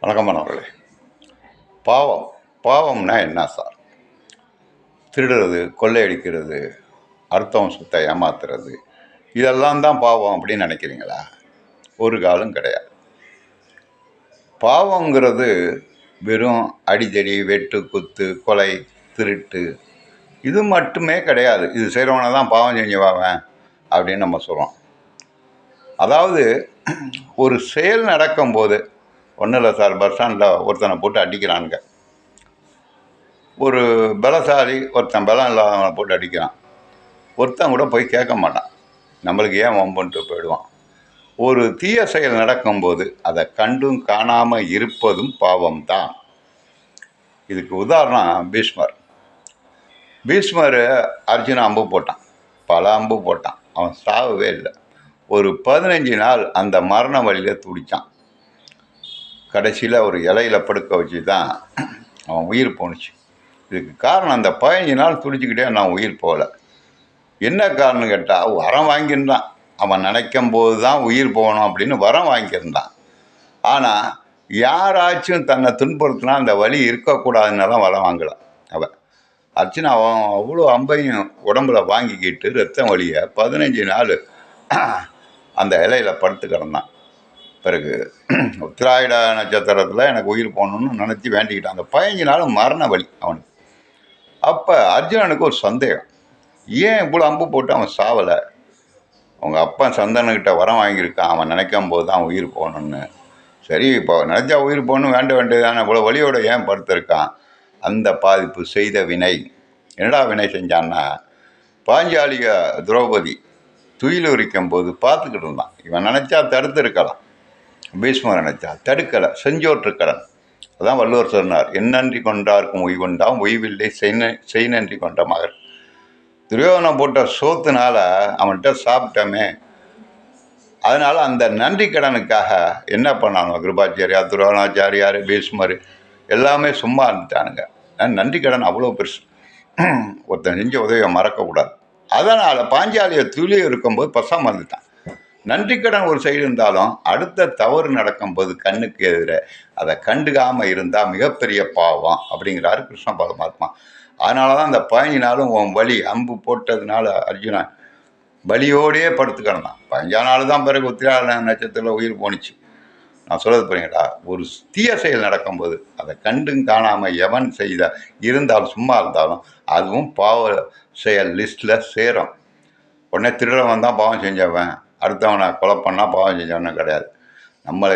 வணக்கம் மாணவர்களே. பாவம் பாவம்னா என்ன சார்? திருடுறது, கொள்ளையடிக்கிறது, அடுத்தவன் சொத்தை ஏமாத்துறது, இதெல்லாம் தான் பாவம் அப்படின்னு நினைக்கிறீங்களா? ஒரு காலம் கிடையாது. பாவங்கிறது வெறும் அடிதடி, வெட்டு, குத்து, கொலை, திருட்டு இது மட்டுமே கிடையாது. இது செய்கிறவனை தான் பாவம் செஞ்சவன் அப்படின்னு நம்ம சொல்கிறோம். அதாவது ஒரு செயல் நடக்கும்போது ஒன்றும் இல்லை சார், பஸ் ஸ்டாண்டில் ஒருத்தனை போட்டு அடிக்கிறானுங்க. ஒரு பலசாலி ஒருத்தன் பலம் இல்லாதவனை போட்டு அடிக்கிறான். ஒருத்தன் கூட போய் கேட்க மாட்டான், நம்மளுக்கு ஏன் வம்புன்ட்டு போயிடுவான். ஒரு தீய செயல் நடக்கும்போது அதை கண்டும் காணாமல் இருப்பதும் பாவம்தான். இதுக்கு உதாரணம் பீஷ்மர். பீஷ்மர் அர்ஜுன அம்பு போட்டான், பல அம்பு போட்டான், அவன் சாகவே இல்லை. ஒரு 15 நாள் அந்த மரண வழியில் துடித்தான். கடைசியில் ஒரு இலையில படுக்க வச்சு தான் அவன் உயிர் போணுச்சு. இதுக்கு காரணம் அந்த 15 நாள் துடிச்சுக்கிட்டே நான் உயிர் போகலை. என்ன காரணம் கேட்டால், வரம் வாங்கியிருந்தான். அவன் நினைக்கும் போது தான் உயிர் போகணும் அப்படின்னு வரம் வாங்கியிருந்தான். ஆனால் யாராச்சும் தன்னை துன்புறுத்தினா அந்த வலி இருக்கக்கூடாதுன்னெல்லாம் வரம் வாங்கலை. அவன் அர்ச்சனா அவன் அவ்வளோ அம்பையும் உடம்புல வாங்கிக்கிட்டு ரத்தம் வலியை 15 நாள் அந்த இலையில படுத்து கிடந்தான். பிறகு உத்திராயிட நட்சத்திரத்தில் எனக்கு உயிர் போகணுன்னு நினச்சி வேண்டிக்கிட்டான். அந்த 15 நாள் மரண வலி அவனுக்கு. அப்போ அர்ஜுனனுக்கு ஒரு சந்தேகம், ஏன் இவ்வளோ அம்பு போட்டு அவன் சாவலை? அவங்க அப்பன் சந்தனக்கிட்ட வரம் வாங்கியிருக்கான், அவன் நினைக்கும் போது தான் உயிர் போகணுன்னு. சரி, இப்போ நினச்சா உயிர் போகணும், வேண்ட வேண்டியதானே, இவ்வளோ வலியோடு ஏன் படுத்திருக்கான்? அந்த பாதிப்பு செய்த வினை. என்னடா வினை செஞ்சான்னா, பாஞ்சாலிக திரௌபதி துயில் உரிக்கும் போது பார்த்துக்கிட்டு இருந்தான். இவன் நினச்சா தடுத்து இருக்கலாம், பீஷ்மர் நினச்சா தடுக்கலை, செஞ்சோற்றுக்கடன். அதான் வள்ளுவர் சொன்னார், எந்நன்றி கொண்டார்க்கும் உய்வுண்டாம், உய்வில்லை செய் நன்றி கொண்ட மகன். துரியோதனை போட்ட சோத்துனால அவன்கிட்ட சாப்பிட்டோமே, அதனால் அந்த நன்றி கடனுக்காக என்ன பண்ணானோ, கிருபாச்சாரியார், துரோணாச்சாரியார், பீஷ்மர் எல்லாமே சும்மா இருந்துட்டானுங்க. நன்றி கடன் அவ்வளோ பெருசு, ஒருத்தன் செஞ்ச உதவியை மறக்கக்கூடாது. அதனால் பாஞ்சாலியை துளி இருக்கும்போது பசாம இருந்துட்டான். நன்றி கடன் ஒரு சைடு இருந்தாலும் அடுத்த தவறு நடக்கும்போது கண்ணுக்கு எதிர அதை கண்டுக்காமல் இருந்தால் மிகப்பெரிய பாவம் அப்படிங்கிறாரு கிருஷ்ண பரமாத்மா. அதனால தான் அந்த 15 நாளும் உன் வலி அம்பு போட்டதுனால அர்ஜுனன் வலியோடையே படுத்துக்கிடந்தான். 15 நாள் தான் பிறகு உத்திராட நட்சத்திரத்தில் உயிர் போணுச்சு. நான் சொல்கிறது புரியுங்களா? ஒரு தீய செயல் நடக்கும்போது அதை கண்டும் காணாமல் எவன் செய்த இருந்தாலும் சும்மா இருந்தாலும் அதுவும் பாவ செயல் லிஸ்ட்டில் சேரும். உடனே திருடவன் தான் பாவம் செஞ்சவன், அடுத்தவனை கொலை பண்ணால் பாவம் செஞ்சவனும் கிடையாது. நம்மளை